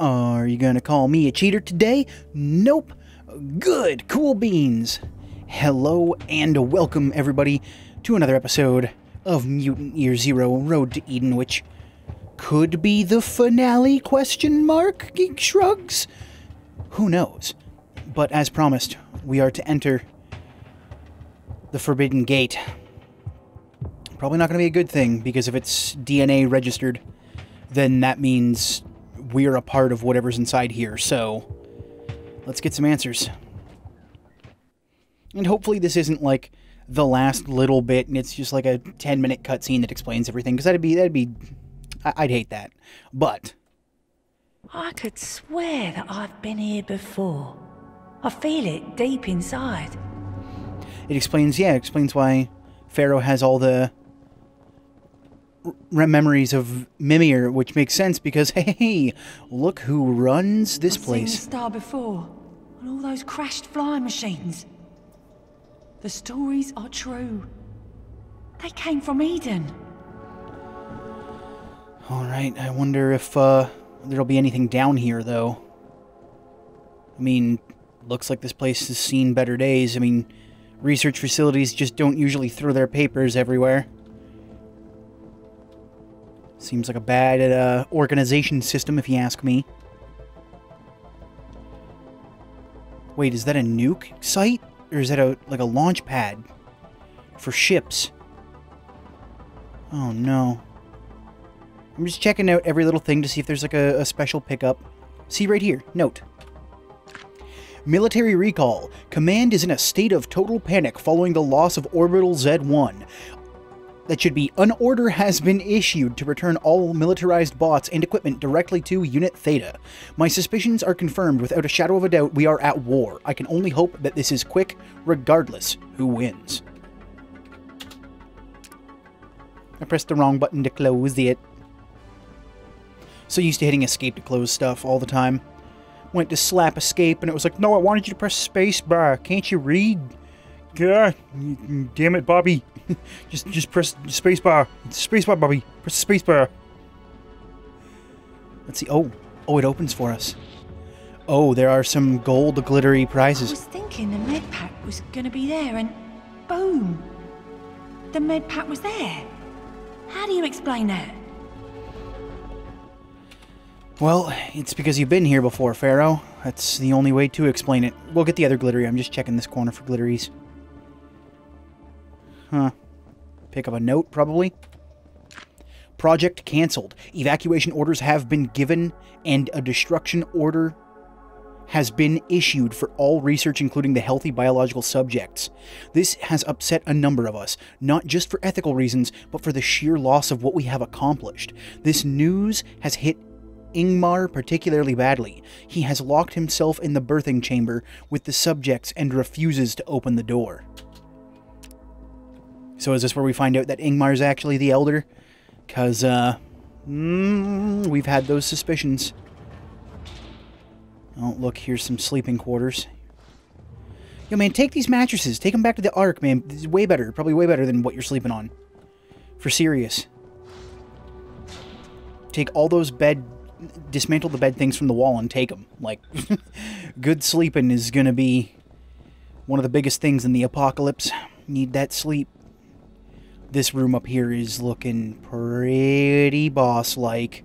Are you gonna call me a cheater today? Nope. Good. Cool beans. Hello and welcome everybody to another episode of Mutant Year Zero Road to Eden, which could be the finale, question mark? Geek shrugs? Who knows? But as promised, we are to enter the Forbidden Gate. Probably not going to be a good thing, because if it's DNA registered, then that means we're a part of whatever's inside here. So, let's get some answers. And hopefully this isn't like the last little bit and it's just like a 10-minute cutscene that explains everything, because I'd hate that. But I could swear that I've been here before. I feel it deep inside. it explains why Pharaoh has all the memories of Mimir, which makes sense because, hey, look who runs this place. I've seen the star before, on all those crashed flying machines. The stories are true. They came from Eden. Alright, I wonder if there'll be anything down here, though. I mean, looks like this place has seen better days. I mean, research facilities just don't usually throw their papers everywhere. Seems like a bad organization system, if you ask me. Wait, is that a nuke site? Or is that like a launch pad for ships? Oh no. I'm just checking out every little thing to see if there's like a special pickup. See right here, note. Military recall. Command is in a state of total panic following the loss of Orbital Z1. That should be, an order has been issued to return all militarized bots and equipment directly to Unit Theta. My suspicions are confirmed without a shadow of a doubt. We are at war. I can only hope that this is quick, regardless who wins. I pressed the wrong button to close it. So used to hitting escape to close stuff all the time. Went to slap escape and it was like, no, I wanted you to press space bar. Can't you read? God, damn it, Bobby. just press space bar. Space bar, Bobby. Press space bar. Let's see. Oh, it opens for us. Oh, there are some gold glittery prizes. I was thinking the med pack was gonna be there and boom. The med pack was there. How do you explain that? Well, it's because you've been here before, Pharaoh. That's the only way to explain it. We'll get the other glittery. I'm just checking this corner for glitteries. Huh. Pick up a note, probably. Project cancelled. Evacuation orders have been given, and a destruction order has been issued for all research, including the healthy biological subjects. This has upset a number of us, not just for ethical reasons, but for the sheer loss of what we have accomplished. This news has hit Ingmar particularly badly. He has locked himself in the birthing chamber with the subjects and refuses to open the door. So is this where we find out that Ingmar's actually the Elder? Because, we've had those suspicions. Oh, look, here's some sleeping quarters. Yo, man, take these mattresses. Take them back to the Ark, man. This is way better. Probably way better than what you're sleeping on. For serious. Take all those dismantle the bed things from the wall and take them. Like, good sleeping is gonna be one of the biggest things in the apocalypse. Need that sleep. This room up here is looking pretty boss-like.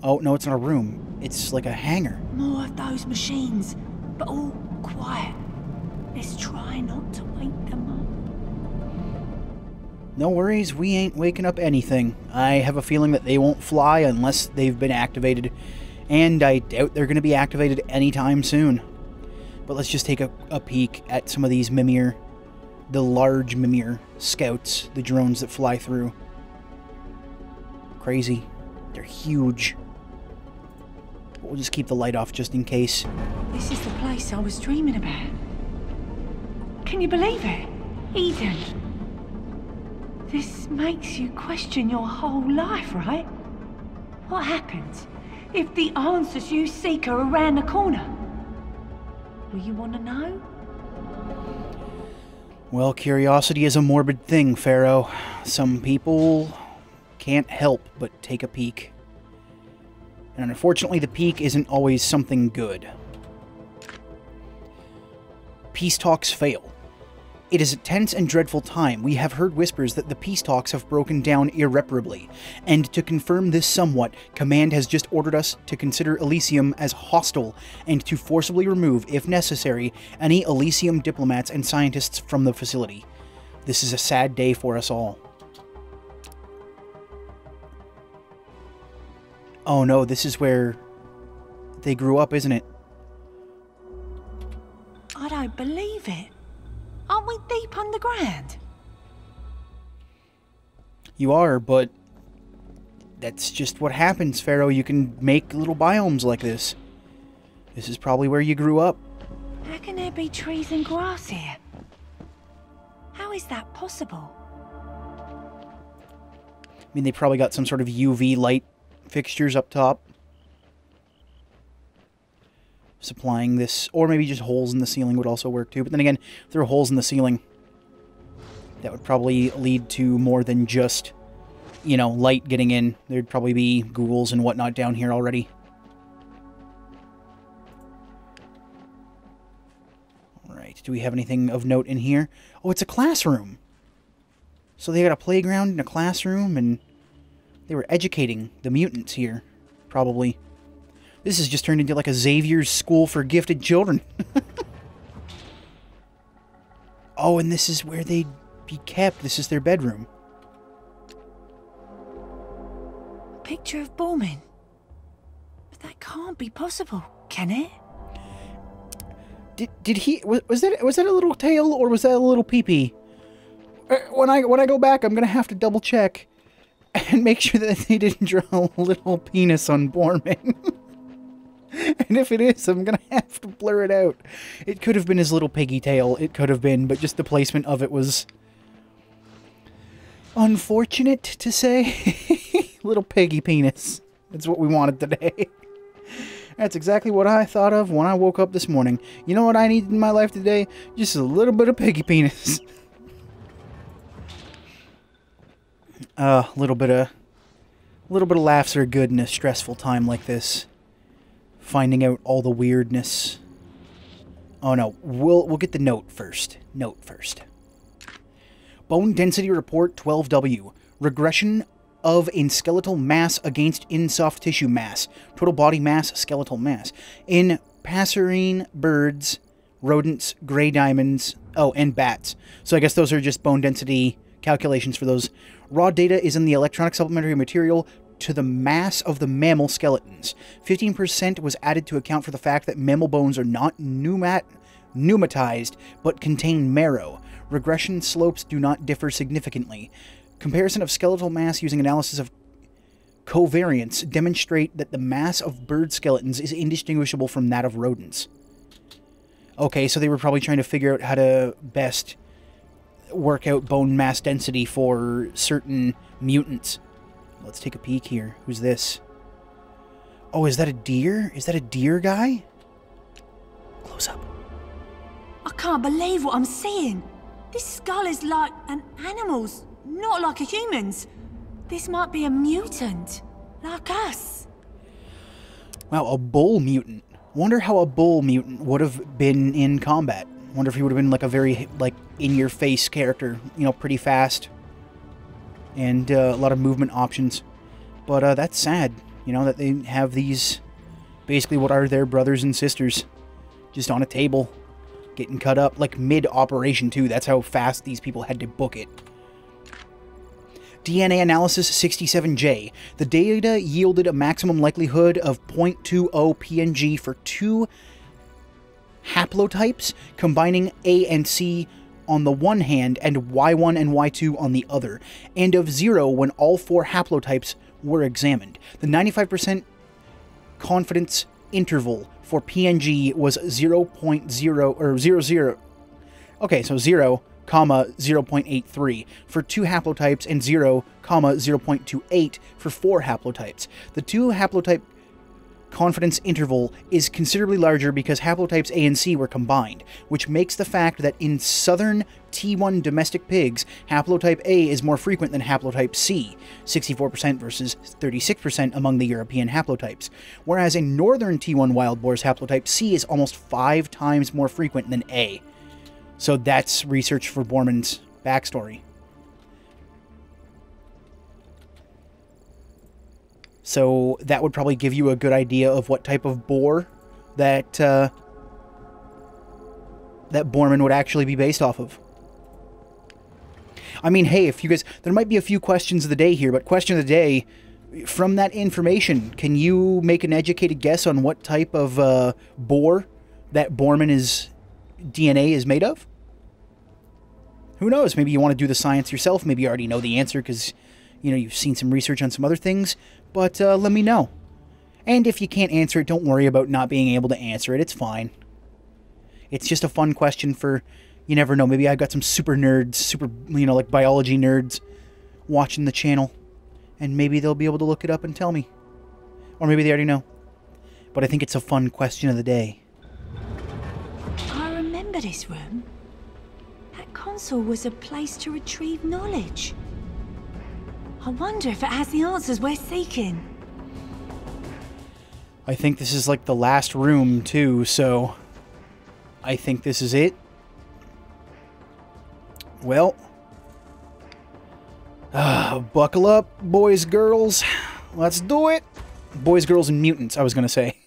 Oh, no, it's not a room. It's like a hangar. More of those machines, but all quiet. Let's try not to wake them up. No worries, we ain't waking up anything. I have a feeling that they won't fly unless they've been activated. And I doubt they're going to be activated anytime soon. But let's just take a peek at some of these Mimir. The large Mimir scouts, the drones that fly through. Crazy. They're huge. But we'll just keep the light off just in case. This is the place I was dreaming about. Can you believe it? Eden. This makes you question your whole life, right? What happens if the answers you seek are around the corner? Will you want to know? Well, curiosity is a morbid thing, Pharaoh. Some people can't help but take a peek. And unfortunately, the peak isn't always something good. Peace talks fail. It is a tense and dreadful time. We have heard whispers that the peace talks have broken down irreparably. And to confirm this somewhat, Command has just ordered us to consider Elysium as hostile and to forcibly remove, if necessary, any Elysium diplomats and scientists from the facility. This is a sad day for us all. Oh no, this is where they grew up, isn't it? I don't believe it. Aren't we deep underground? You are, but that's just what happens, Pharaoh. You can make little biomes like this. This is probably where you grew up. How can there be trees and grass here? How is that possible? I mean, they probably got some sort of UV light fixtures up top, supplying this, or maybe just holes in the ceiling would also work too. But then again, if there are holes in the ceiling, that would probably lead to more than just, you know, light getting in. There'd probably be ghouls and whatnot down here already. Alright, do we have anything of note in here? Oh, it's a classroom! So they got a playground and a classroom, and they were educating the mutants here, probably. This has just turned into like a Xavier's school for gifted children. Oh, and this is where they'd be kept. This is their bedroom. Picture of Borman. But that can't be possible, can it? Did he was that a little tail or was that a little pee-pee? When I go back, I'm gonna have to double check and make sure that they didn't draw a little penis on Borman. And if it is, I'm gonna have to blur it out. It could have been his little piggy tail. It could have been, but just the placement of it was unfortunate, to say. Little piggy penis. That's what we wanted today. That's exactly what I thought of when I woke up this morning. You know what I needed in my life today? Just a little bit of piggy penis. A little bit of laughs are good in a stressful time like this. Finding out all the weirdness. Oh no, we'll get the note first. Note first. Bone density report 12W. Regression of in skeletal mass against in soft tissue mass. Total body mass, skeletal mass. In passerine birds, rodents, gray diamonds, oh, and bats. So I guess those are just bone density calculations for those. Raw data is in the electronic supplementary material to the mass of the mammal skeletons. 15% was added to account for the fact that mammal bones are not pneumatized, but contain marrow. Regression slopes do not differ significantly. Comparison of skeletal mass using analysis of covariance demonstrate that the mass of bird skeletons is indistinguishable from that of rodents. Okay, so they were probably trying to figure out how to best work out bone mass density for certain mutants. Let's take a peek here. Who's this? Oh, is that a deer? Is that a deer guy? Close up. I can't believe what I'm seeing. This skull is like an animal's, not like a human's. This might be a mutant, like us. Wow, a bull mutant. Wonder how a bull mutant would have been in combat. Wonder if he would have been like a very, like, in-your-face character. You know, pretty fast. And a lot of movement options. But that's sad, you know, that they have these, basically what are their brothers and sisters, just on a table, getting cut up, like mid-operation too. That's how fast these people had to book it. DNA analysis 67J. The data yielded a maximum likelihood of 0.20 PNG for 2 haplotypes, combining A and C on the one hand and Y1 and Y2 on the other, and of 0 when all 4 haplotypes were examined. The 95% confidence interval for PNG was 0.0 or 00. Okay, so 0, 0.83 for 2 haplotypes and 0, 0.28 for 4 haplotypes. The 2 haplotype confidence interval is considerably larger because haplotypes A and C were combined, which makes the fact that in southern T1 domestic pigs, haplotype A is more frequent than haplotype C, 64% versus 36% among the European haplotypes, whereas in northern T1 wild boars, haplotype C is almost 5 times more frequent than A. So that's research for Borman's backstory. So that would probably give you a good idea of what type of boar that that Borman would actually be based off of. I mean, hey, if you guys... There might be a few questions of the day here, but question of the day, from that information, can you make an educated guess on what type of boar that Borman's DNA is made of? Who knows? Maybe you want to do the science yourself. Maybe you already know the answer because, you know, you've seen some research on some other things. But let me know. And if you can't answer it, don't worry about not being able to answer it. It's fine. It's just a fun question for... You never know. Maybe I've got some super nerds, super, you know, like biology nerds watching the channel. And maybe they'll be able to look it up and tell me. Or maybe they already know. But I think it's a fun question of the day. I remember this room. That console was a place to retrieve knowledge. I wonder if it has the answers we're seeking. I think this is like the last room, too, so... I think this is it. Well... buckle up, boys, girls. Let's do it! Boys, girls, and mutants, I was gonna say.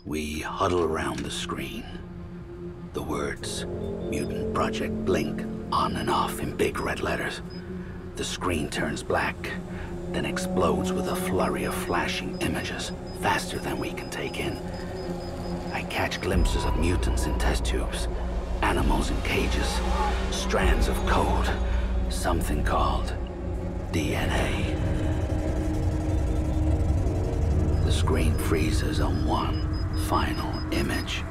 We huddle around the screen. The words Mutant Project blink on and off in big red letters. The screen turns black, then explodes with a flurry of flashing images, faster than we can take in. I catch glimpses of mutants in test tubes, animals in cages, strands of code, something called DNA. The screen freezes on one final image.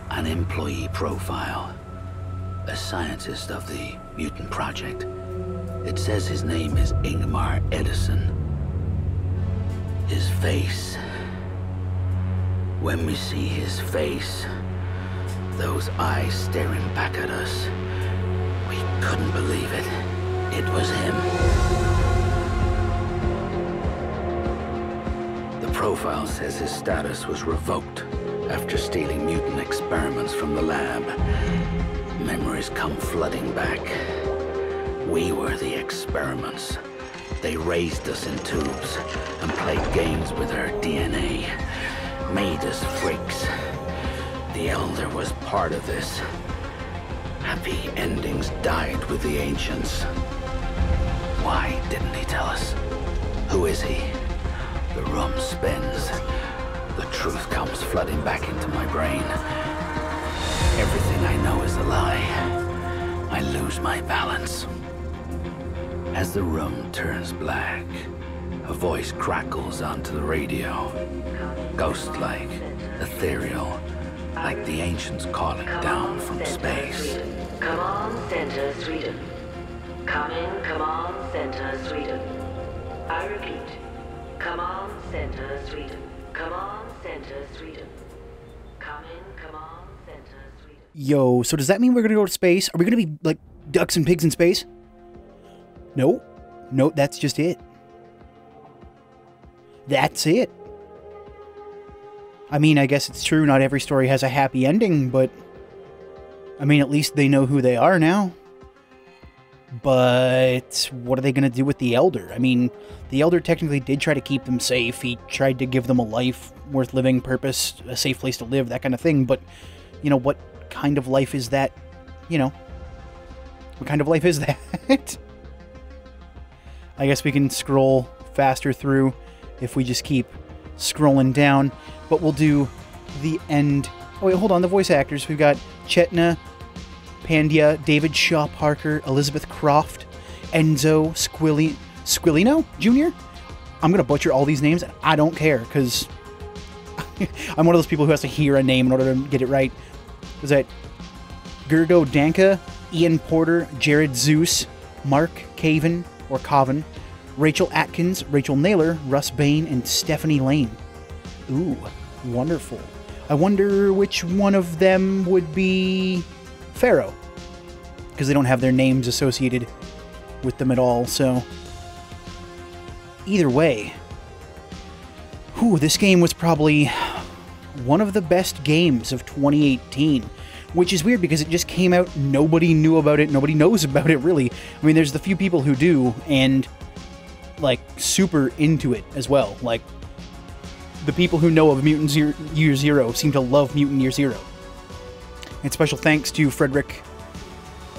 An employee profile. A scientist of the Mutant Project. It says his name is Ingmar Edison. His face. When we see his face, those eyes staring back at us, we couldn't believe it. It was him. The profile says his status was revoked after stealing mutant experiments from the lab. Memories come flooding back. We were the experiments. They raised us in tubes and played games with our DNA. Made us freaks. The Elder was part of this. Happy endings died with the Ancients. Why didn't he tell us? Who is he? The room spins. The truth comes flooding back into my brain. Everything I know is a lie. I lose my balance. As the room turns black, a voice crackles onto the radio. Ghost-like, ethereal, like the ancients calling down from space. Come on, Center, Sweden. Come on, Center, Sweden. I repeat, come on, Center, Sweden. Come on, Center, Sweden. Come on, Center, Sweden. Yo, so does that mean we're gonna go to space? Are we gonna be, like, ducks and pigs in space? Nope. Nope, that's just it. That's it. I mean, I guess it's true, not every story has a happy ending, but... I mean, at least they know who they are now. But what are they going to do with the Elder? I mean, the Elder technically did try to keep them safe. He tried to give them a life worth living, purpose, a safe place to live, that kind of thing. But, you know, what kind of life is that? You know, what kind of life is that? I guess we can scroll faster through if we just keep scrolling down. But we'll do the end. Oh, wait, hold on. The voice actors. We've got Chetna Pandya, David Shaw Parker, Elizabeth Croft, Enzo Squilino Jr. I'm going to butcher all these names. I don't care, because I'm one of those people who has to hear a name in order to get it right. Was that Gergo Danka, Ian Porter, Jared Zeus, Mark Caven, or Coven, Rachel Atkins, Rachel Naylor, Russ Bain, and Stephanie Lane. Ooh, wonderful. I wonder which one of them would be Pharaoh, because they don't have their names associated with them at all, so... Either way, this game was probably one of the best games of 2018, which is weird because it just came out, nobody knew about it, nobody knows about it, really. I mean, there's the few people who do, and, like, super into it as well. Like, the people who know of Mutant Year Zero seem to love Mutant Year Zero. And special thanks to Frederick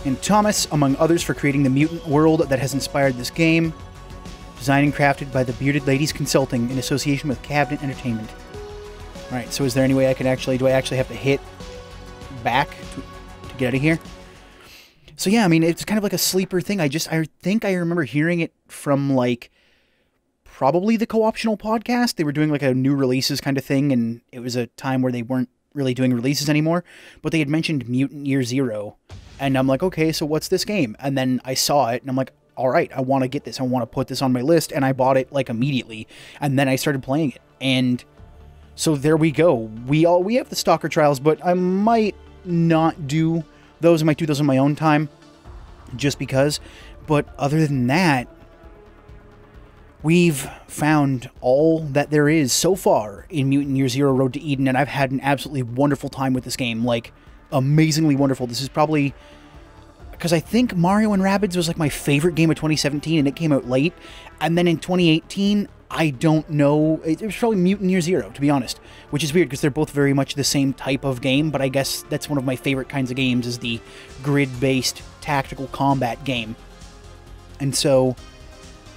and Thomas, among others, for creating the mutant world that has inspired this game. Designed and crafted by the Bearded Ladies Consulting in association with Cabinet Entertainment. Alright, so is there any way I can actually... Do I actually have to hit back to get out of here? So yeah, I mean, it's kind of like a sleeper thing. I think I remember hearing it from, like, probably the Co-Optional podcast. They were doing, like, a new releases kind of thing, and it was a time where they weren't really doing releases anymore. But they had mentioned Mutant Year Zero. And I'm like, okay, so what's this game? And then I saw it, and I'm like, all right, I want to get this. I want to put this on my list, and I bought it, like, immediately. And then I started playing it, and so there we go. We have the Stalker Trials, but I might not do those. I might do those on my own time, just because. But other than that, we've found all that there is so far in Mutant Year Zero Road to Eden, and I've had an absolutely wonderful time with this game. Like, amazingly wonderful. This is probably... Because I think Mario & Rabbids was, like, my favorite game of 2017, and it came out late. And then in 2018, I don't know... It was probably Mutant Year Zero, to be honest. Which is weird, because they're both very much the same type of game, but I guess that's one of my favorite kinds of games, is the grid-based tactical combat game. And so,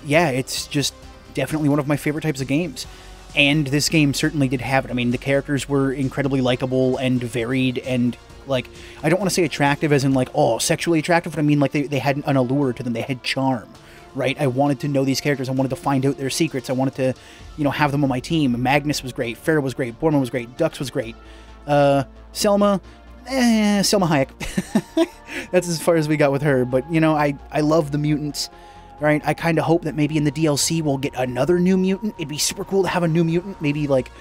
yeah, it's just definitely one of my favorite types of games. And this game certainly did have it. I mean, the characters were incredibly likable and varied and... Like, I don't want to say attractive as in, like, oh, sexually attractive, but I mean, like, they had an allure to them. They had charm, right? I wanted to know these characters. I wanted to find out their secrets. I wanted to, you know, have them on my team. Magnus was great. Pharaoh was great. Borman was great. Dux was great. Selma Hayek. That's as far as we got with her. But, you know, I love the mutants, right? I kind of hope that maybe in the DLC we'll get another new mutant. It'd be super cool to have a new mutant. Maybe, like,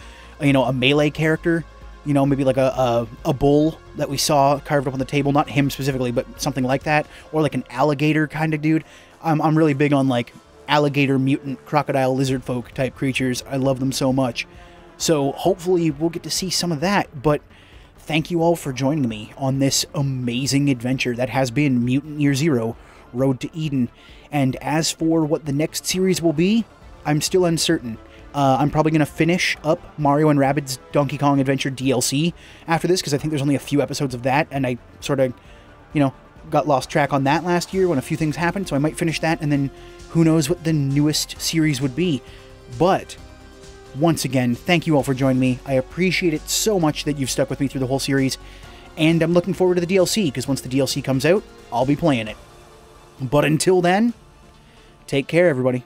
you know, a melee character. You know, maybe like a bull that we saw carved up on the table. Not him specifically, but something like that. Or like an alligator kind of dude. I'm really big on, like, alligator, mutant, crocodile, lizard folk type creatures. I love them so much. So hopefully we'll get to see some of that. But thank you all for joining me on this amazing adventure that has been Mutant Year Zero, Road to Eden. And as for what the next series will be, I'm still uncertain. I'm probably going to finish up Mario & Rabbids Donkey Kong Adventure DLC after this, because I think there's only a few episodes of that, and I sort of, you know, got lost track on that last year when a few things happened, so I might finish that, and then who knows what the newest series would be. But, once again, thank you all for joining me. I appreciate it so much that you've stuck with me through the whole series, and I'm looking forward to the DLC, because once the DLC comes out, I'll be playing it. But until then, take care, everybody.